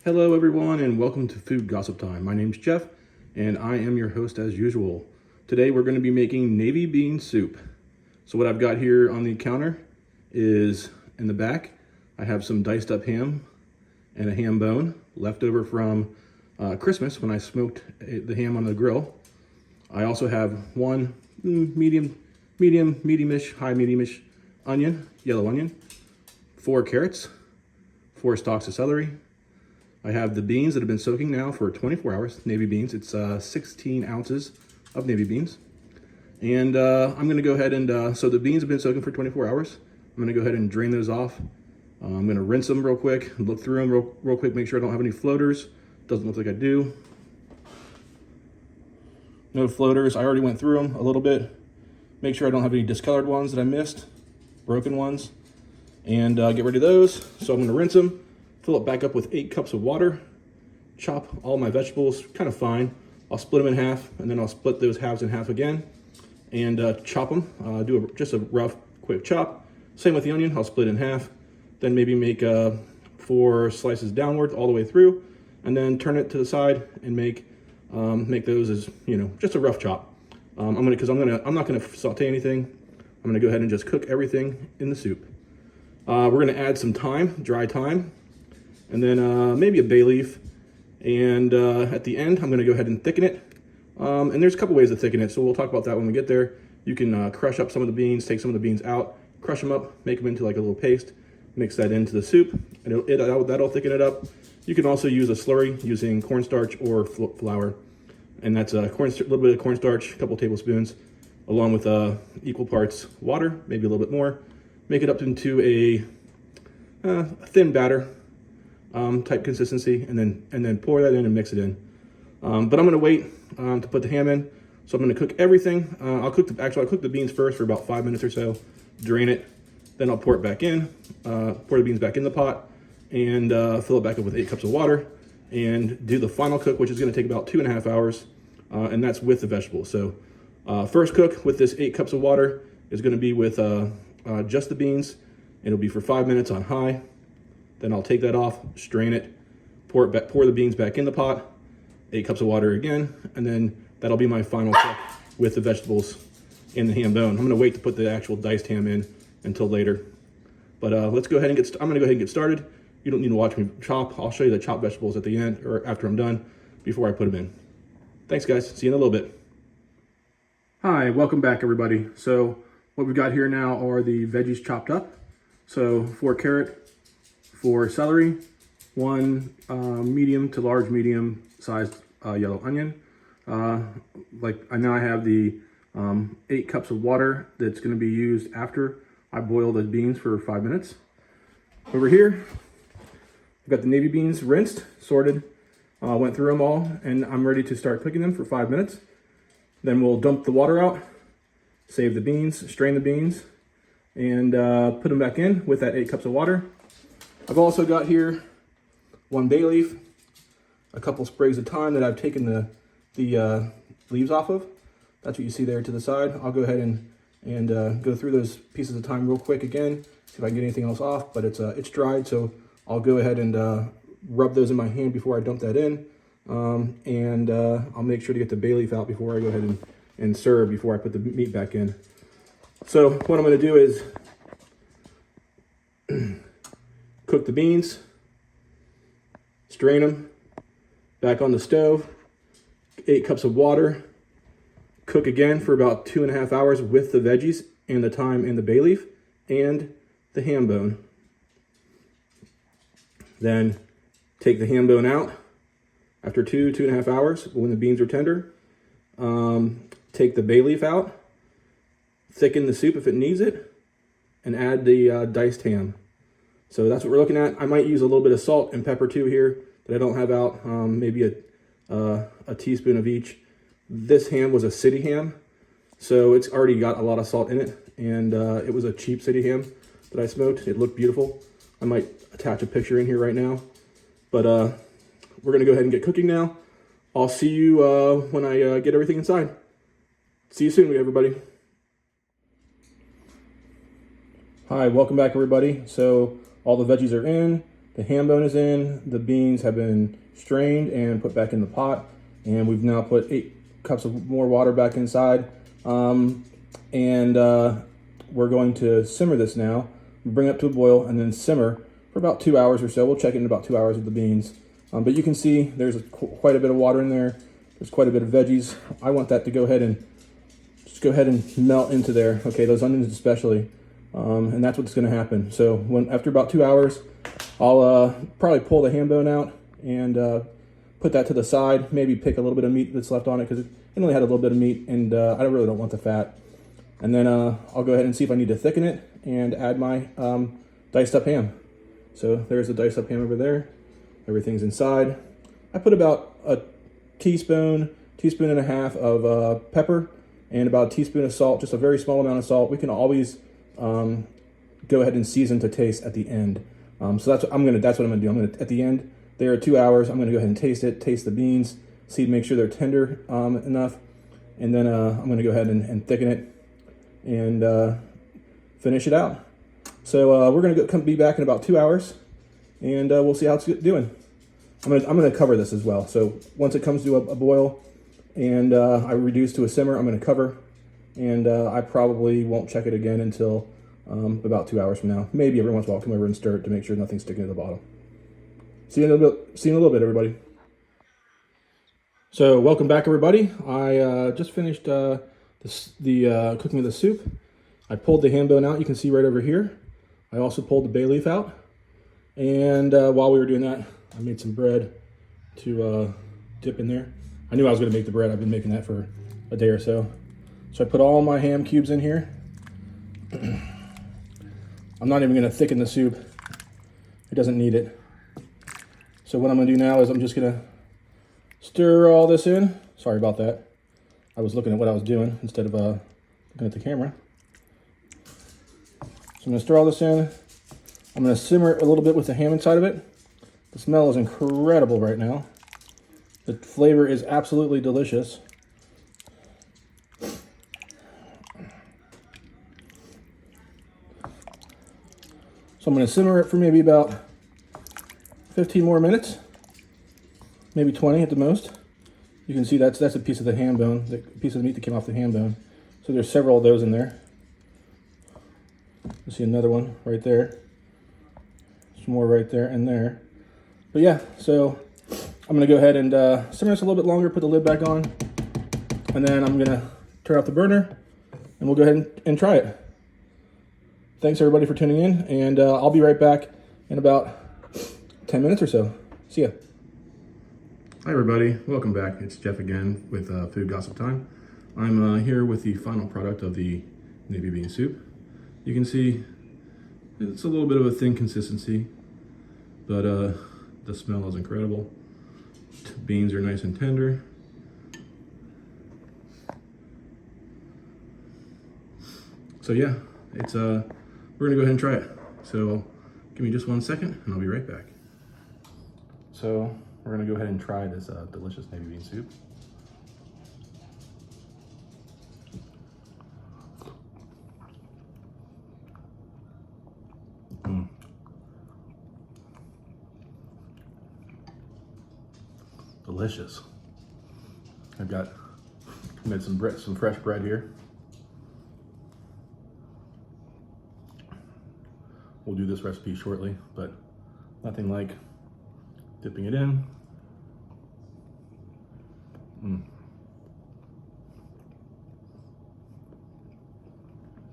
Hello everyone and welcome to Food Gossip Time. My name's Jeff and I am your host as usual. Today we're going to be making navy bean soup. So what I've got here on the counter is, in the back, I have some diced up ham and a ham bone left over from Christmas when I smoked the ham on the grill. I also have one medium-ish, high medium-ish onion, yellow onion, 4 carrots, 4 stalks of celery. I have the beans that have been soaking now for 24 hours, navy beans. It's 16 ounces of navy beans. And I'm gonna go ahead and, so the beans have been soaking for 24 hours. I'm gonna go ahead and drain those off. I'm gonna rinse them real quick, look through them real quick, make sure I don't have any floaters. Doesn't look like I do. No floaters, I already went through them a little bit. Make sure I don't have any discolored ones that I missed, broken ones. And get rid of those. So I'm gonna rinse them. Fill it back up with 8 cups of water, chop all my vegetables kind of fine. I'll split them in half, and then I'll split those halves in half again, and chop them. Just a rough, quick chop. Same with the onion, I'll split it in half, then maybe make 4 slices downward all the way through, and then turn it to the side and make those as, just a rough chop. I'm not gonna saute anything. I'm gonna go ahead and just cook everything in the soup. We're gonna add some thyme, dry thyme, and then maybe a bay leaf. And at the end, I'm gonna go ahead and thicken it. And there's a couple ways to thicken it, so we'll talk about that when we get there. You can crush up some of the beans, take some of the beans out, crush them up, make them into like a little paste, mix that into the soup, and that'll thicken it up. You can also use a slurry using cornstarch or flour. And that's a little bit of cornstarch, a couple tablespoons, along with equal parts water, maybe a little bit more. Make it up into a thin batter type consistency, and then pour that in and mix it in. But I'm gonna wait to put the ham in. So I'm gonna cook everything. I'll cook the beans first for about 5 minutes or so, drain it, then I'll pour it back in, pour the beans back in the pot, and fill it back up with 8 cups of water, and do the final cook, which is gonna take about 2.5 hours, and that's with the vegetables. So first cook with this 8 cups of water is gonna be with just the beans. It'll be for 5 minutes on high. Then I'll take that off, strain it, pour the beans back in the pot, 8 cups of water again, and then that'll be my final cook with the vegetables and the ham bone. I'm gonna wait to put the actual diced ham in until later. But let's go ahead and I'm gonna go ahead and get started. You don't need to watch me chop. I'll show you the chopped vegetables at the end, or after I'm done, before I put them in. Thanks guys, see you in a little bit. Hi, welcome back everybody. So what we've got here now are the veggies chopped up. So 4 carrot, 4 celery, 1 medium to large medium sized yellow onion. Now I have the 8 cups of water that's going to be used after I boil the beans for 5 minutes. Over here, I've got the navy beans rinsed, sorted, went through them all, and I'm ready to start cooking them for 5 minutes. Then we'll dump the water out, save the beans, strain the beans, and put them back in with that 8 cups of water. I've also got here 1 bay leaf, a couple sprays of thyme that I've taken the leaves off of. That's what you see there to the side. I'll go ahead and go through those pieces of thyme real quick again, see if I can get anything else off, but it's dried, so I'll go ahead and rub those in my hand before I dump that in. I'll make sure to get the bay leaf out before I go ahead and serve, before I put the meat back in. So what I'm gonna do is cook the beans, strain them, back on the stove, 8 cups of water, cook again for about 2.5 hours with the veggies and the thyme and the bay leaf and the ham bone. Then take the ham bone out after 2.5 hours when the beans are tender. Take the bay leaf out, thicken the soup if it needs it, and add the diced ham. So that's what we're looking at. I might use a little bit of salt and pepper too here that I don't have out, maybe a teaspoon of each. This ham was a city ham, so it's already got a lot of salt in it, and it was a cheap city ham that I smoked. It looked beautiful. I might attach a picture in here right now, but we're gonna go ahead and get cooking now. I'll see you when I get everything inside. See you soon, everybody. Hi, welcome back everybody. So all the veggies are in. The ham bone is in, the beans have been strained and put back in the pot, and we've now put 8 cups of more water back inside. We're going to simmer this now, bring it up to a boil, and then simmer for about 2 hours or so. We'll check it in about 2 hours with the beans. But you can see there's quite a bit of water in there. There's quite a bit of veggies. I want that to go ahead and melt into there. Okay, those onions especially. And that's what's gonna happen. So after about 2 hours, I'll probably pull the ham bone out and put that to the side. Maybe pick a little bit of meat that's left on it because it only had a little bit of meat, and I really don't want the fat. And then I'll go ahead and see if I need to thicken it and add my diced up ham. So there's the diced up ham over there. Everything's inside. I put about a teaspoon and a half of pepper and about a teaspoon of salt, just a very small amount of salt. We can always go ahead and season to taste at the end. So that's what I'm gonna do. At the end, there are 2 hours. I'm gonna go ahead and taste the beans, make sure they're tender enough, and then I'm gonna go ahead and thicken it and finish it out. So we're gonna be back in about 2 hours, and we'll see how it's doing. I'm gonna cover this as well. So once it comes to a boil and I reduce to a simmer, I'm gonna cover, and I probably won't check it again until about 2 hours from now. Maybe every once in a while I'll come over and stir it to make sure nothing's sticking to the bottom. See you in a little bit, everybody. So welcome back, everybody. I just finished the cooking of the soup. I pulled the ham bone out. You can see right over here. I also pulled the bay leaf out. And while we were doing that, I made some bread to dip in there. I knew I was going to make the bread. I've been making that for a day or so. So I put all my ham cubes in here. I'm not even going to thicken the soup. It doesn't need it. So what I'm going to do now is I'm just going to stir all this in. Sorry about that. I was looking at what I was doing instead of looking at the camera. So I'm going to stir all this in. I'm going to simmer a little bit with the ham inside of it. The smell is incredible right now. The flavor is absolutely delicious. So I'm going to simmer it for maybe about 15 more minutes, maybe 20 at the most. You can see that's a piece of the ham bone, the piece of the meat that came off the ham bone. So there's several of those in there. You see another one right there. Some more right there and there. But yeah, so I'm going to go ahead and simmer this a little bit longer, put the lid back on, and then I'm going to turn off the burner, and we'll go ahead and try it. Thanks everybody for tuning in, and I'll be right back in about 10 minutes or so. See ya. Hi everybody, welcome back. It's Jeff again with Food Gossip Time. I'm here with the final product of the navy bean soup. You can see it's a little bit of a thin consistency, but the smell is incredible. Beans are nice and tender. So yeah, it's we're gonna go ahead and try it. So give me just 1 second and I'll be right back. So we're gonna go ahead and try this delicious navy bean soup. Delicious. I've made some fresh bread here. We'll do this recipe shortly, but nothing like dipping it in.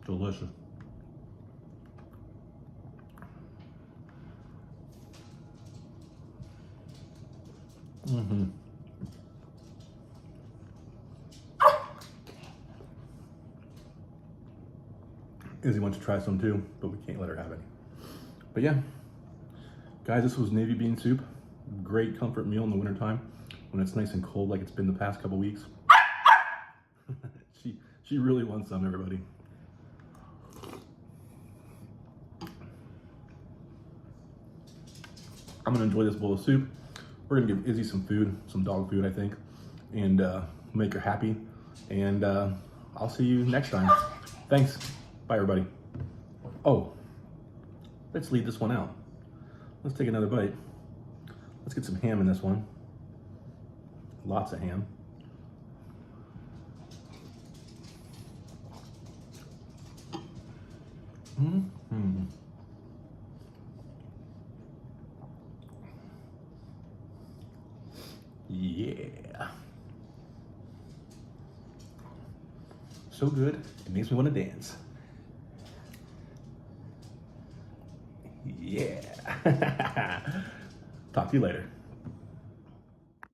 Delicious. Izzy wants to try some too, but we can't let her have any. But yeah, guys, this was navy bean soup. Great comfort meal in the wintertime when it's nice and cold like it's been the past couple weeks. She really wants some, everybody. I'm gonna enjoy this bowl of soup. We're gonna give Izzy some food, some dog food, I think, and make her happy. And I'll see you next time. Thanks. Bye, everybody. Oh, let's leave this one out. Let's take another bite. Let's get some ham in this one. Lots of ham. Mm-hmm. Yeah. So good, it makes me want to dance. Yeah. Talk to you later.